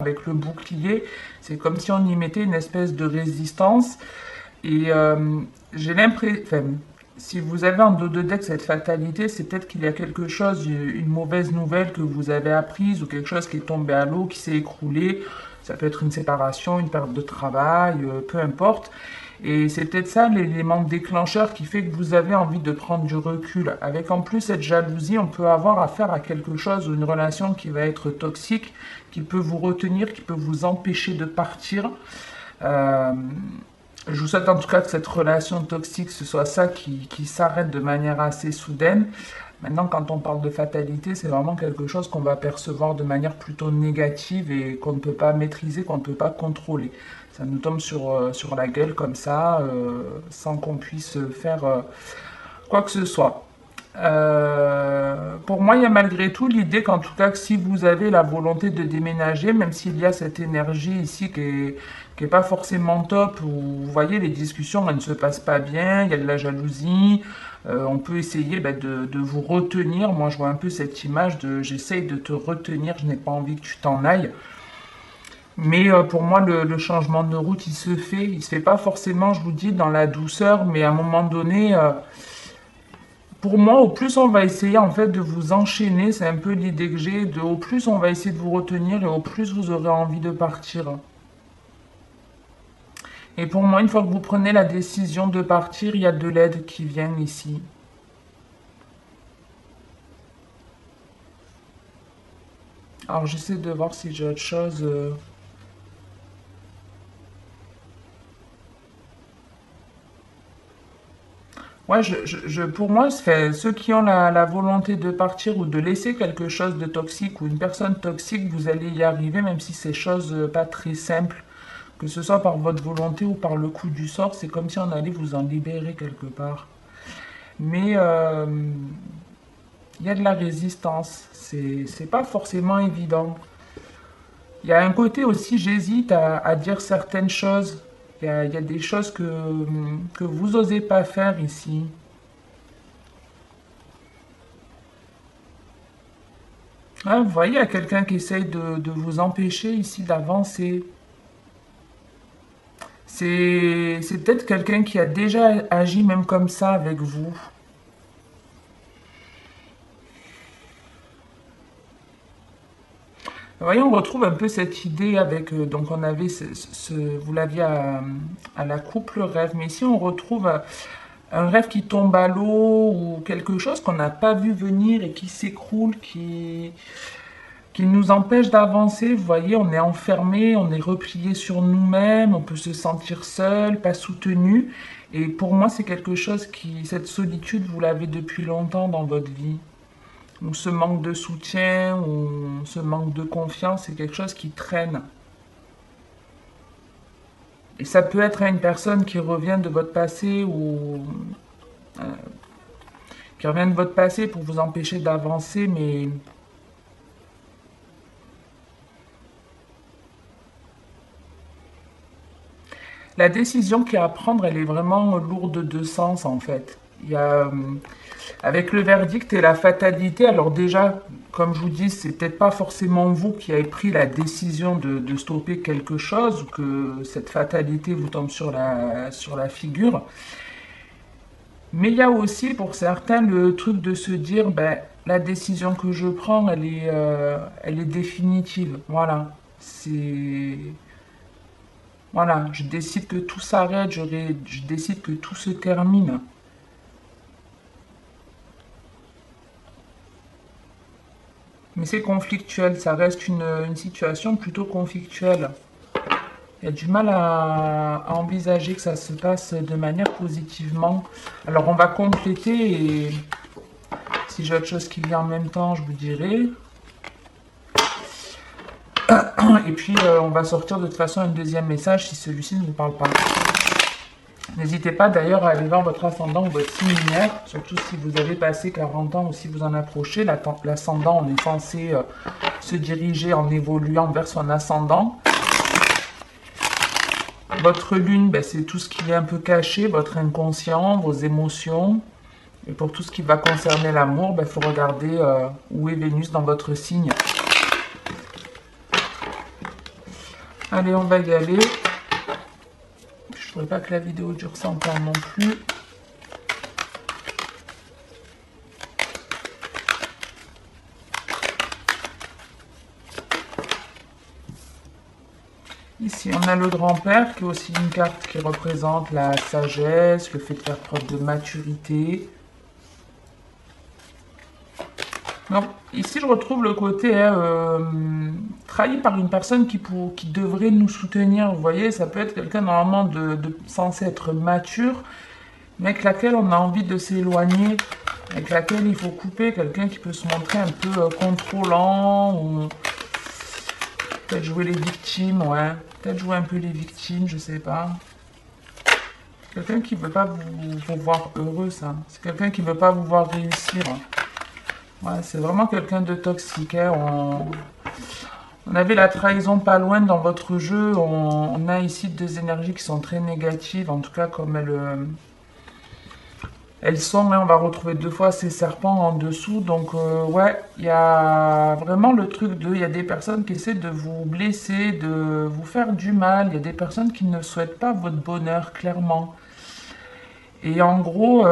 avec le bouclier, c'est comme si on y mettait une espèce de résistance. Et j'ai l'impression, enfin, si vous avez en dos de deck cette fatalité, c'est peut-être qu'il y a quelque chose, une mauvaise nouvelle que vous avez apprise ou quelque chose qui est tombé à l'eau, qui s'est écroulé. Ça peut être une séparation, une perte de travail, peu importe. Et c'est peut-être ça l'élément déclencheur qui fait que vous avez envie de prendre du recul. Avec en plus cette jalousie, on peut avoir affaire à quelque chose ou une relation qui va être toxique, qui peut vous retenir, qui peut vous empêcher de partir. Euh, je vous souhaite en tout cas que cette relation toxique, ce soit ça qui s'arrête de manière assez soudaine. Maintenant, quand on parle de fatalité, c'est vraiment quelque chose qu'on va percevoir de manière plutôt négative et qu'on ne peut pas maîtriser, qu'on ne peut pas contrôler. Ça nous tombe sur la gueule comme ça, sans qu'on puisse faire quoi que ce soit. Pour moi, il y a malgré tout l'idée qu'en tout cas, que si vous avez la volonté de déménager, même s'il y a cette énergie ici qui est pas forcément top, où vous voyez, les discussions, elles ne se passent pas bien, il y a de la jalousie, on peut essayer de vous retenir. Moi, je vois un peu cette image de j'essaye de te retenir, je n'ai pas envie que tu t'en ailles. Mais pour moi, le changement de route, il se fait pas forcément, je vous dis, dans la douceur, mais à un moment donné, pour moi, au plus on va essayer en fait de vous enchaîner, c'est un peu l'idée que j'ai, au plus on va essayer de vous retenir et au plus vous aurez envie de partir. Et pour moi, une fois que vous prenez la décision de partir, il y a de l'aide qui vient ici. Alors j'essaie de voir si j'ai autre chose. Ouais, pour moi, ceux qui ont la volonté de partir ou de laisser quelque chose de toxique ou une personne toxique, vous allez y arriver, même si c'est chose pas très simple, que ce soit par votre volonté ou par le coup du sort, c'est comme si on allait vous en libérer quelque part. Mais il y a de la résistance, c'est pas forcément évident. Il y a un côté aussi, j'hésite à dire certaines choses. Il y a des choses que vous osez pas faire ici. Ah, vous voyez, il y a quelqu'un qui essaye de vous empêcher ici d'avancer. C'est peut-être quelqu'un qui a déjà agi même comme ça avec vous. Vous voyez, on retrouve un peu cette idée avec, donc on avait vous l'aviez à la couple rêve, mais ici on retrouve un rêve qui tombe à l'eau ou quelque chose qu'on n'a pas vu venir et qui s'écroule, qui nous empêche d'avancer. Vous voyez, on est enfermé, on est replié sur nous-mêmes, on peut se sentir seul, pas soutenu. Et pour moi, c'est quelque chose cette solitude, vous l'avez depuis longtemps dans votre vie. Ou ce manque de soutien, ou ce manque de confiance, c'est quelque chose qui traîne. Et ça peut être à une personne qui revient de votre passé ou euh, qui revient de votre passé pour vous empêcher d'avancer, mais la décision qu'il y a à prendre, elle est vraiment lourde de sens en fait. Il y a, avec le verdict et la fatalité, alors déjà, comme je vous dis, c'est peut-être pas forcément vous qui avez pris la décision de stopper quelque chose ou que cette fatalité vous tombe sur la figure. Mais il y a aussi pour certains le truc de se dire, ben, la décision que je prends, elle est définitive. Voilà. Voilà, je décide que tout s'arrête, je décide que tout se termine. Mais c'est conflictuel, ça reste une situation plutôt conflictuelle. Il y a du mal à envisager que ça se passe de manière positivement. Alors on va compléter et si j'ai autre chose qui vient en même temps, je vous dirai. Et puis on va sortir de toute façon un deuxième message si celui-ci ne vous parle pas. N'hésitez pas d'ailleurs à aller voir votre ascendant ou votre signe lunaire, surtout si vous avez passé 40 ans ou si vous en approchez. L'ascendant, on est censé se diriger en évoluant vers son ascendant. Votre lune, ben, c'est tout ce qui est un peu caché, votre inconscient, vos émotions. Et pour tout ce qui va concerner l'amour, il faut regarder où est Vénus dans votre signe. Allez, on va y aller. Je ne voudrais pas que la vidéo dure 100 ans non plus. Ici, on a le grand-père qui est aussi une carte qui représente la sagesse, le fait de faire preuve de maturité. Donc, ici, je retrouve le côté trahi par une personne qui devrait nous soutenir. Vous voyez, ça peut être quelqu'un normalement censé être mature, mais avec laquelle on a envie de s'éloigner, avec laquelle il faut couper, quelqu'un qui peut se montrer un peu contrôlant, ou peut-être jouer les victimes, ouais. Peut-être jouer un peu les victimes, je sais pas. Quelqu'un qui veut pas vous voir heureux, ça. C'est quelqu'un qui veut pas vous voir réussir. Ouais, c'est vraiment quelqu'un de toxique. Hein. On avait la trahison pas loin dans votre jeu. On a ici deux énergies qui sont très négatives, en tout cas comme elles sont. Hein. On va retrouver deux fois ces serpents en dessous. Donc ouais, il y a vraiment le truc il y a des personnes qui essaient de vous blesser, de vous faire du mal. Il y a des personnes qui ne souhaitent pas votre bonheur, clairement. Et en gros,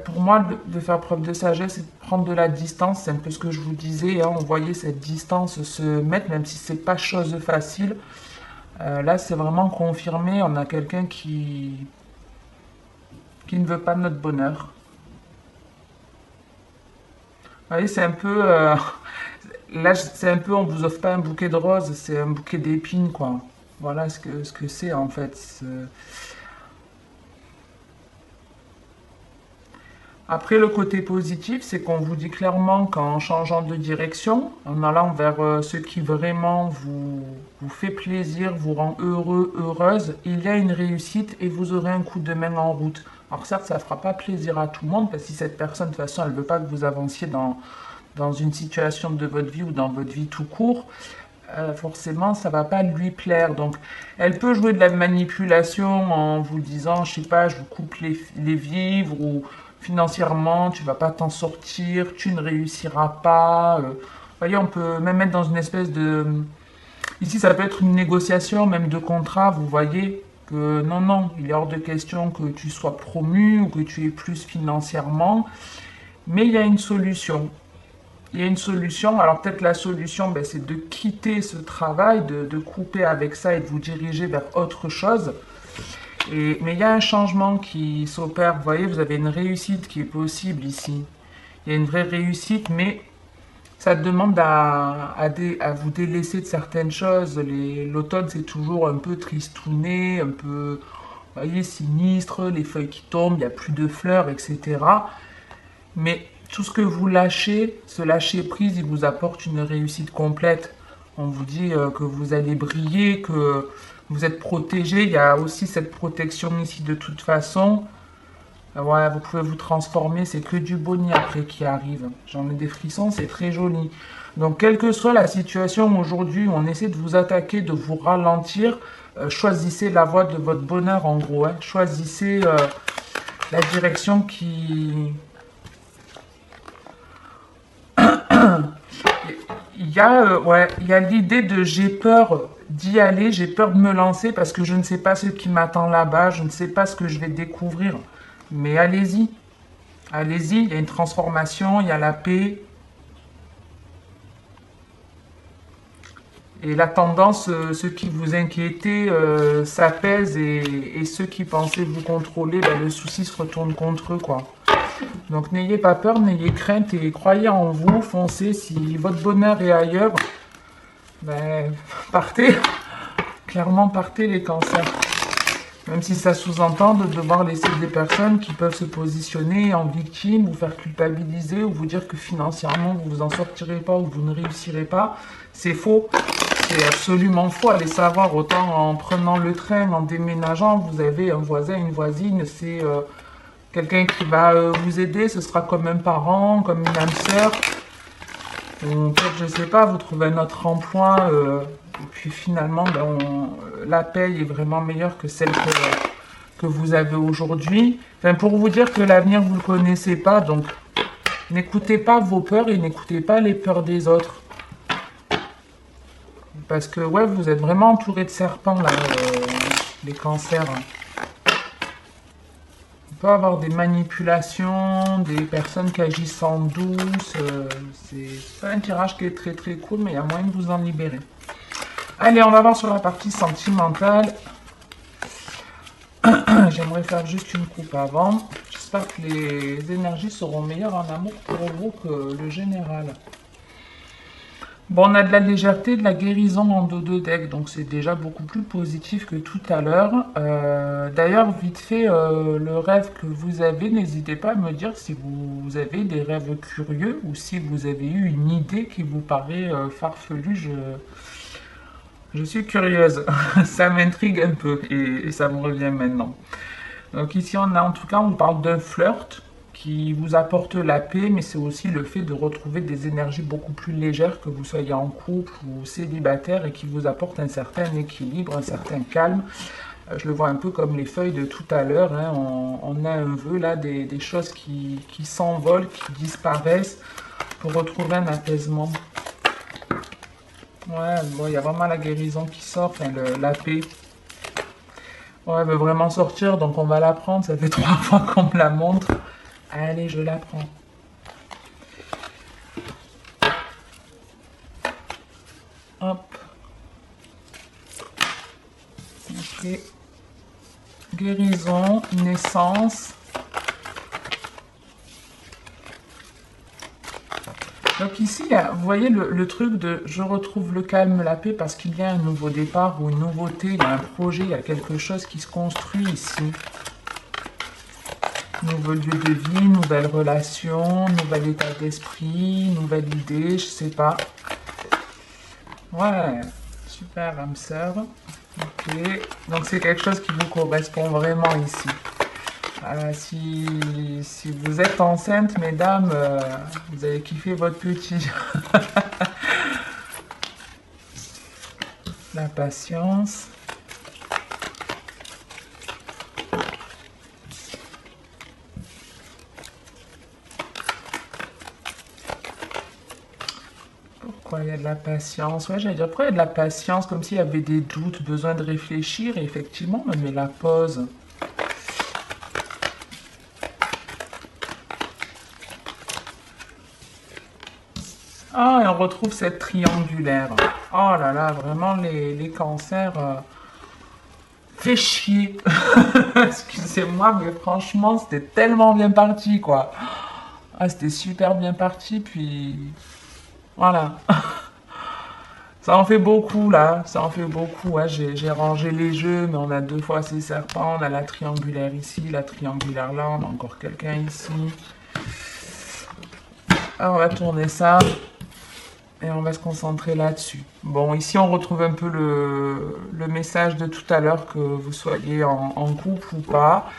pour moi, de faire preuve de sagesse et de prendre de la distance, c'est un peu ce que je vous disais, hein, on voyait cette distance se mettre, même si c'est pas chose facile. Là, c'est vraiment confirmé, on a quelqu'un qui ne veut pas notre bonheur. Vous voyez, c'est un peu... là, c'est un peu, on vous offre pas un bouquet de roses, c'est un bouquet d'épines, quoi. Voilà ce que c'est, en fait. Après, le côté positif, c'est qu'on vous dit clairement qu'en changeant de direction, en allant vers ce qui vraiment vous fait plaisir, vous rend heureux, heureuse, il y a une réussite et vous aurez un coup de main en route. Alors certes, ça ne fera pas plaisir à tout le monde, parce que si cette personne, de toute façon, elle ne veut pas que vous avanciez dans une situation de votre vie ou dans votre vie tout court, forcément, ça va pas lui plaire. Donc, elle peut jouer de la manipulation en vous disant, je sais pas, je vous coupe les vivres ou financièrement, tu vas pas t'en sortir, tu ne réussiras pas. Vous voyez, on peut même être dans une espèce de... Ici, ça peut être une négociation, même de contrat, vous voyez, que non, non, il est hors de question que tu sois promu ou que tu aies plus financièrement, mais il y a une solution. Il y a une solution. Alors peut-être la solution, c'est de quitter ce travail, de couper avec ça et de vous diriger vers autre chose. Mais il y a un changement qui s'opère. Vous voyez, vous avez une réussite qui est possible ici. Il y a une vraie réussite, mais ça demande à vous délaisser de certaines choses. L'automne, c'est toujours un peu tristouné, un peu, vous voyez, sinistre, les feuilles qui tombent, il n'y a plus de fleurs, etc. Mais tout ce que vous lâchez, ce lâcher prise, il vous apporte une réussite complète. On vous dit que vous allez briller, que vous êtes protégé. Il y a aussi cette protection ici de toute façon. Voilà, vous pouvez vous transformer, c'est que du boni après qui arrive. J'en ai des frissons, c'est très joli. Donc, quelle que soit la situation aujourd'hui, on essaie de vous attaquer, de vous ralentir. Choisissez la voie de votre bonheur en gros. Hein. Choisissez la direction qui... Il y a l'idée de j'ai peur d'y aller, j'ai peur de me lancer parce que je ne sais pas ce qui m'attend là-bas, je ne sais pas ce que je vais découvrir. Mais allez-y, allez-y, il y a une transformation, il y a la paix. Et la tendance, ceux qui vous inquiétaient s'apaisent et ceux qui pensaient vous contrôler, le souci se retourne contre eux, quoi. Donc n'ayez pas peur, n'ayez crainte et croyez en vous, foncez. Si votre bonheur est ailleurs, partez. Clairement, partez les cancers. Même si ça sous-entend de devoir laisser des personnes qui peuvent se positionner en victime, vous faire culpabiliser ou vous dire que financièrement vous vous en sortirez pas ou vous ne réussirez pas, c'est faux. C'est absolument faux. Allez savoir, autant en prenant le train, en déménageant, vous avez un voisin, une voisine, c'est quelqu'un qui va vous aider, ce sera comme un parent, comme une âme sœur. Peut-être, je sais pas, vous trouvez un autre emploi, et puis finalement, la paye est vraiment meilleure que celle que vous avez aujourd'hui. Enfin, pour vous dire que l'avenir, vous ne le connaissez pas, donc n'écoutez pas vos peurs et n'écoutez pas les peurs des autres. Parce que, ouais, vous êtes vraiment entouré de serpents, là, les cancers. On peut avoir des manipulations, des personnes qui agissent en douce. C'est pas un tirage qui est très très cool, mais il y a moyen de vous en libérer. Allez, on va voir sur la partie sentimentale. J'aimerais faire juste une coupe avant. J'espère que les énergies seront meilleures en amour pour vous que le général. Bon, on a de la légèreté, de la guérison en dos-deux deck, donc c'est déjà beaucoup plus positif que tout à l'heure. D'ailleurs, vite fait, le rêve que vous avez, n'hésitez pas à me dire si vous avez des rêves curieux ou si vous avez eu une idée qui vous paraît farfelue. Je suis curieuse, ça m'intrigue un peu et ça me revient maintenant. Donc ici, on a en tout cas, on parle d'un flirt qui vous apporte la paix, mais c'est aussi le fait de retrouver des énergies beaucoup plus légères, que vous soyez en couple ou célibataire, et qui vous apporte un certain équilibre, un certain calme. Je le vois un peu comme les feuilles de tout à l'heure, hein. On a un vœu là, des choses qui s'envolent, qui disparaissent, pour retrouver un apaisement. Ouais, bon, il y a vraiment la guérison qui sort, enfin, la paix. Ouais, elle veut vraiment sortir, donc on va la prendre. Ça fait 3 fois qu'on me la montre. Allez, je la prends. Hop. Ok. Guérison, naissance. Donc ici, vous voyez le truc de je retrouve le calme, la paix, parce qu'il y a un nouveau départ ou une nouveauté, il y a un projet, il y a quelque chose qui se construit ici. Nouveau lieu de vie, nouvelle relation, nouvel état d'esprit, nouvelle idée, je sais pas. Ouais, super, âme sœur. Ok, donc c'est quelque chose qui vous correspond vraiment ici. Si vous êtes enceinte, mesdames, vous allez kiffer votre petit. La patience. Pourquoi il y a de la patience? Ouais, j'allais dire, pourquoi il y a de la patience, comme s'il y avait des doutes, besoin de réfléchir, et effectivement, on met la pause. Ah, et on retrouve cette triangulaire. Oh là là, vraiment, les cancers... fait chier. Excusez-moi, mais franchement, c'était tellement bien parti, quoi. Ah, c'était super bien parti, puis... Voilà. Ça en fait beaucoup, là. Ça en fait beaucoup. Ouais, j'ai rangé les jeux, mais on a 2 fois ces serpents. On a la triangulaire ici, la triangulaire là. On a encore quelqu'un ici. Alors, on va tourner ça. Et on va se concentrer là-dessus. Bon, ici, on retrouve un peu le message de tout à l'heure, que vous soyez en couple ou pas.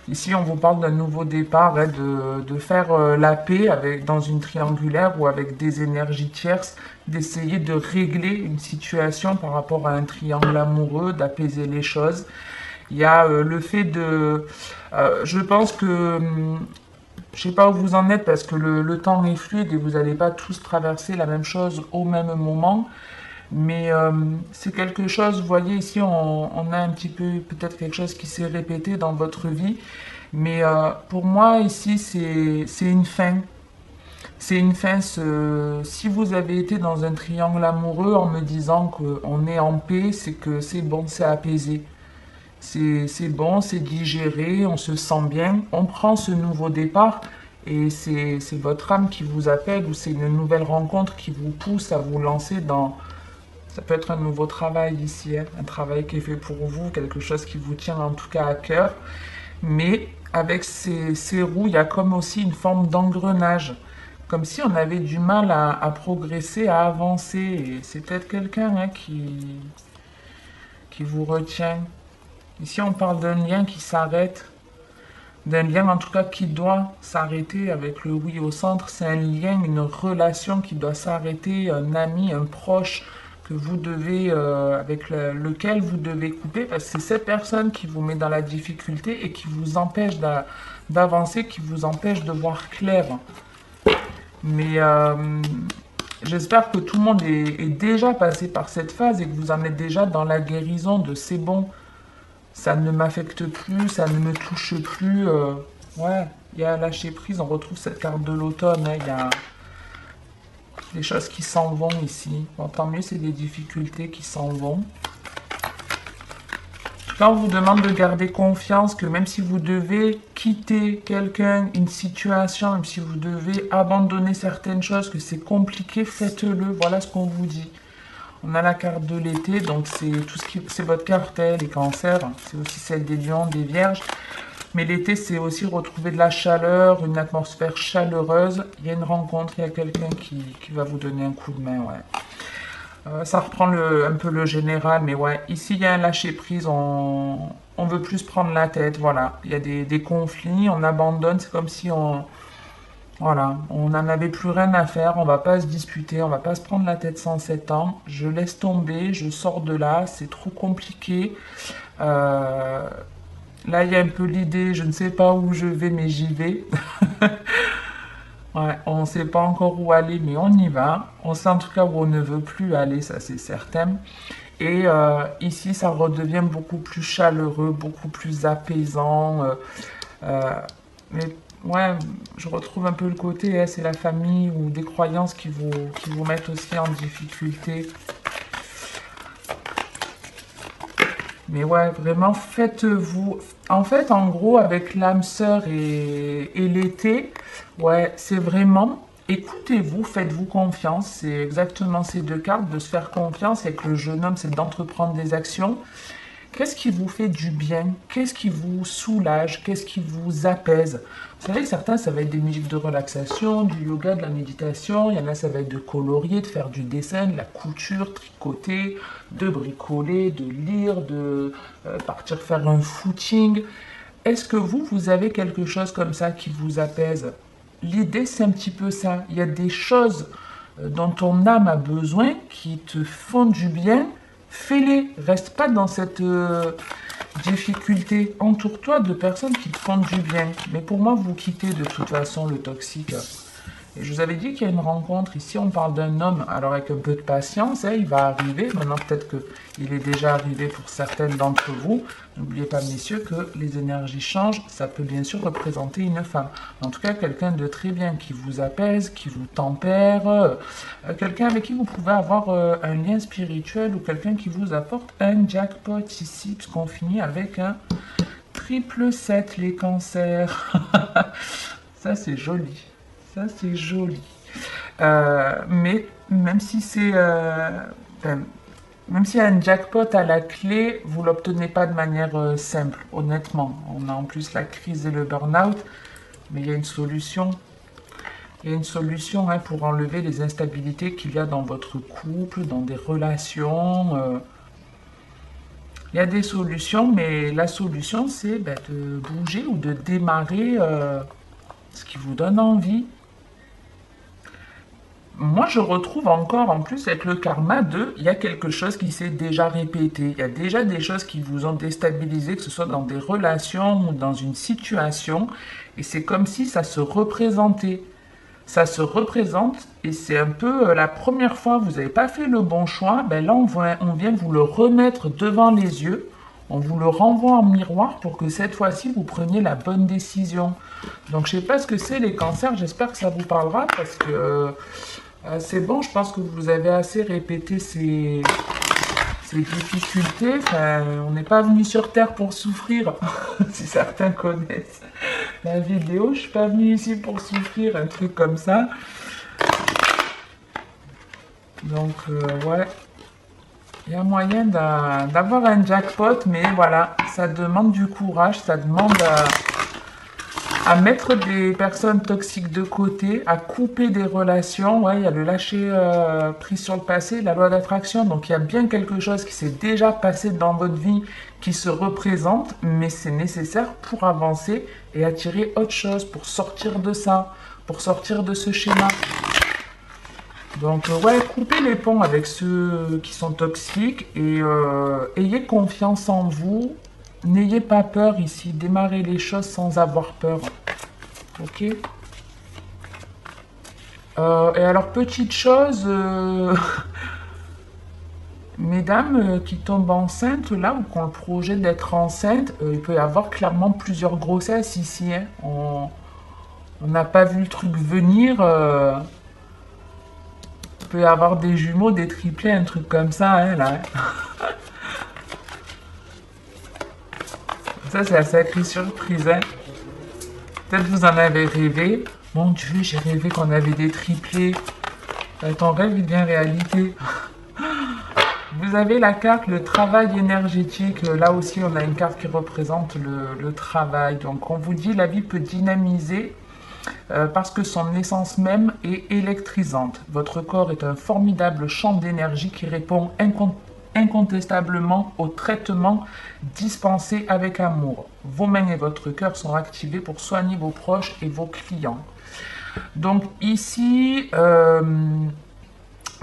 Ici, on vous parle d'un nouveau départ, hein, de faire la paix dans une triangulaire ou avec des énergies tierces, d'essayer de régler une situation par rapport à un triangle amoureux, d'apaiser les choses. Il y a le fait de... je pense que... je sais pas où vous en êtes parce que le temps est fluide et vous n'allez pas tous traverser la même chose au même moment. Mais c'est quelque chose, vous voyez ici, on a un petit peu peut-être quelque chose qui s'est répété dans votre vie. Mais pour moi ici, c'est une fin. C'est une fin. Si vous avez été dans un triangle amoureux en me disant qu'on est en paix, c'est que c'est bon, c'est apaisé. C'est bon, c'est digéré, on se sent bien, on prend ce nouveau départ et c'est votre âme qui vous appelle ou c'est une nouvelle rencontre qui vous pousse à vous lancer dans... Ça peut être un nouveau travail ici, hein, un travail qui est fait pour vous, quelque chose qui vous tient en tout cas à cœur. Mais avec ces roues, il y a comme aussi une forme d'engrenage, comme si on avait du mal à progresser, à avancer. Et c'est peut-être quelqu'un, hein, qui vous retient. Ici, on parle d'un lien qui s'arrête, d'un lien en tout cas qui doit s'arrêter avec le oui au centre. C'est un lien, une relation qui doit s'arrêter, un ami, un proche que vous devez, avec lequel vous devez couper, parce que c'est cette personne qui vous met dans la difficulté et qui vous empêche d'avancer, qui vous empêche de voir clair. Mais J'espère que tout le monde est déjà passé par cette phase et que vous en êtes déjà dans la guérison de c'est bon, ça ne m'affecte plus, ça ne me touche plus. Ouais, il y a lâcher prise, on retrouve cette carte de l'automne, hein, il y a des choses qui s'en vont ici. Bon, tant mieux, c'est des difficultés qui s'en vont. Là, on vous demande de garder confiance que même si vous devez quitter quelqu'un, une situation, même si vous devez abandonner certaines choses, que c'est compliqué, faites-le. Voilà ce qu'on vous dit. On a la carte de l'été, donc c'est tout ce qui, c'est votre carte, hein, les cancers. C'est aussi celle des lions, des vierges. Mais l'été, c'est aussi retrouver de la chaleur, une atmosphère chaleureuse. Il y a une rencontre, il y a quelqu'un qui va vous donner un coup de main, ouais. Ça reprend un peu le général, mais ouais, ici il y a un lâcher-prise, on veut plus prendre la tête, voilà. Il y a des conflits, on abandonne, c'est comme si voilà, on n'en avait plus rien à faire, on va pas se disputer, on va pas se prendre la tête 107 ans. Je laisse tomber, je sors de là, c'est trop compliqué. Là, il y a un peu l'idée, je ne sais pas où je vais, mais j'y vais. Ouais, on ne sait pas encore où aller, mais on y va. On sait en tout cas où on ne veut plus aller, ça c'est certain. Et ici, ça redevient beaucoup plus chaleureux, beaucoup plus apaisant. Euh, mais ouais, je retrouve un peu le côté, hein, c'est la famille ou des croyances qui vous mettent aussi en difficulté. Mais ouais, vraiment, faites-vous. En fait, en gros, avec l'âme sœur et l'été, ouais, c'est vraiment écoutez-vous, faites-vous confiance. C'est exactement ces deux cartes, de se faire confiance. Et que le jeune homme, c'est d'entreprendre des actions. Qu'est-ce qui vous fait du bien? Qu'est-ce qui vous soulage? Qu'est-ce qui vous apaise? Vous savez que certains, ça va être des musiques de relaxation, du yoga, de la méditation. Il y en a, ça va être de colorier, de faire du dessin, de la couture, tricoter, de bricoler, de lire, de partir faire un footing. Est-ce que vous avez quelque chose comme ça qui vous apaise? L'idée, c'est un petit peu ça. Il y a des choses dont ton âme a besoin qui te font du bien. Fais-les. Reste pas dans cette difficulté. Entoure-toi de personnes qui te font du bien. Mais pour moi, vous quittez de toute façon le toxique. Et je vous avais dit qu'il y a une rencontre. Ici, on parle d'un homme. Alors, avec un peu de patience, hein, il va arriver. Maintenant, peut-être qu'il est déjà arrivé pour certaines d'entre vous. N'oubliez pas, messieurs, que les énergies changent. Ça peut bien sûr représenter une femme. En tout cas, quelqu'un de très bien qui vous apaise, qui vous tempère. Quelqu'un avec qui vous pouvez avoir un lien spirituel ou quelqu'un qui vous apporte un jackpot ici, puisqu'on finit avec un triple 7, les cancers. Ça, c'est joli. Ça, c'est joli. Mais même si c'est... même s'il y a un jackpot à la clé, vous ne l'obtenez pas de manière simple, honnêtement. On a en plus la crise et le burn-out, mais il y a une solution. Il y a une solution, hein, pour enlever les instabilités qu'il y a dans votre couple, dans des relations. Il y a des solutions, mais la solution, c'est de bouger ou de démarrer ce qui vous donne envie. Moi, je retrouve encore, en plus, avec le karma il y a quelque chose qui s'est déjà répété. Il y a déjà des choses qui vous ont déstabilisé, que ce soit dans des relations ou dans une situation. Et c'est comme si ça se représentait. Ça se représente et c'est un peu la première fois que vous n'avez pas fait le bon choix. Ben là, on vient vous le remettre devant les yeux. On vous le renvoie en miroir pour que cette fois-ci, vous preniez la bonne décision. Donc, je ne sais pas ce que c'est les cancers. J'espère que ça vous parlera parce que c'est bon. Je pense que vous avez assez répété ces difficultés. Enfin, on n'est pas venu sur Terre pour souffrir, si certains connaissent la vidéo. Je suis pas venu ici pour souffrir, un truc comme ça. Donc, ouais. Il y a moyen d'avoir un jackpot, mais voilà, ça demande du courage, ça demande à mettre des personnes toxiques de côté, à couper des relations. Ouais, il y a le lâcher prise sur le passé, la loi d'attraction. Donc, il y a bien quelque chose qui s'est déjà passé dans votre vie qui se représente, mais c'est nécessaire pour avancer et attirer autre chose, pour sortir de ça, pour sortir de ce schéma. Donc, ouais, coupez les ponts avec ceux qui sont toxiques et ayez confiance en vous. N'ayez pas peur ici. Démarrez les choses sans avoir peur. Ok? Et alors, petite chose, mesdames qui tombent enceintes là ou qui ont le projet d'être enceintes, il peut y avoir clairement plusieurs grossesses ici, hein. On n'a pas vu le truc venir. Il peut y avoir des jumeaux, des triplés, un truc comme ça, hein, là, hein. Ça, c'est la sacrée surprise, hein. Peut-être vous en avez rêvé. Mon Dieu, j'ai rêvé qu'on avait des triplés. Ton rêve, il devient réalité. Vous avez la carte, le travail énergétique. Là aussi, on a une carte qui représente le travail. Donc, on vous dit, la vie peut dynamiser parce que son essence même est électrisante. Votre corps est un formidable champ d'énergie qui répond incontestablement au traitement dispensé avec amour. Vos mains et votre cœur sont activés pour soigner vos proches et vos clients. Donc ici,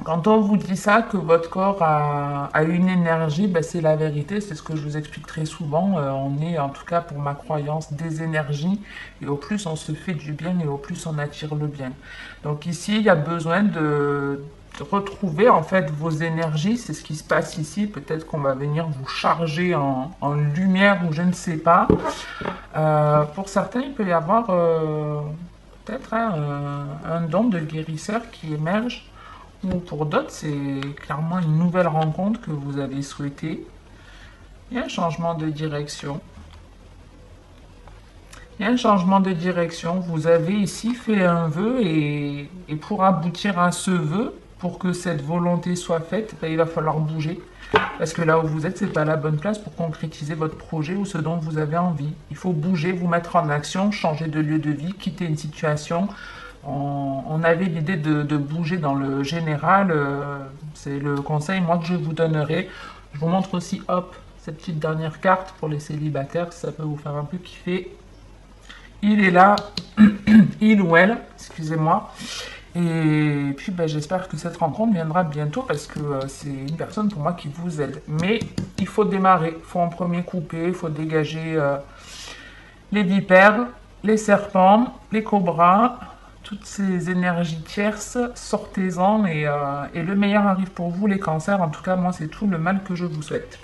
quand on vous dit ça, que votre corps a une énergie, ben c'est la vérité, c'est ce que je vous explique très souvent. On est, en tout cas pour ma croyance, des énergies, et au plus on se fait du bien, et au plus on attire le bien. Donc ici, il y a besoin de retrouver en fait vos énergies, c'est ce qui se passe ici. Peut-être qu'on va venir vous charger en lumière ou je ne sais pas. Pour certains, il peut y avoir peut-être un don de guérisseur qui émerge. Ou pour d'autres, c'est clairement une nouvelle rencontre que vous avez souhaitée. Il y a un changement de direction. Il y a un changement de direction. Vous avez ici fait un vœu et pour aboutir à ce vœu, pour que cette volonté soit faite, ben, il va falloir bouger. Parce que là où vous êtes, c'est pas la bonne place pour concrétiser votre projet ou ce dont vous avez envie. Il faut bouger, vous mettre en action, changer de lieu de vie, quitter une situation. On avait l'idée de bouger dans le général. C'est le conseil, moi, que je vous donnerai. Je vous montre aussi, hop, cette petite dernière carte pour les célibataires, si ça peut vous faire un peu kiffer. Il est là, il ou elle, excusez-moi. Et puis ben, j'espère que cette rencontre viendra bientôt parce que c'est une personne pour moi qui vous aide. Mais il faut démarrer, il faut en premier couper, il faut dégager les vipères, les serpents, les cobras, toutes ces énergies tierces, sortez-en et le meilleur arrive pour vous les cancers. En tout cas, moi c'est tout le mal que je vous souhaite.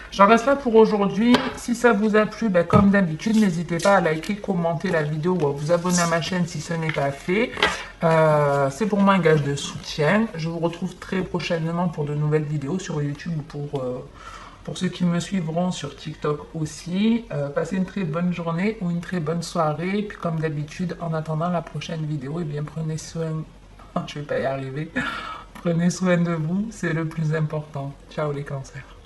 J'en reste là pour aujourd'hui. Si ça vous a plu, ben, comme d'habitude, n'hésitez pas à liker, commenter la vidéo ou à vous abonner à ma chaîne si ce n'est pas fait. C'est pour moi un gage de soutien. Je vous retrouve très prochainement pour de nouvelles vidéos sur YouTube ou pour ceux qui me suivront sur TikTok aussi. Passez une très bonne journée ou une très bonne soirée. Et puis comme d'habitude, en attendant la prochaine vidéo, eh bien prenez soin... Je vais pas y arriver. Prenez soin de vous, c'est le plus important. Ciao les cancers.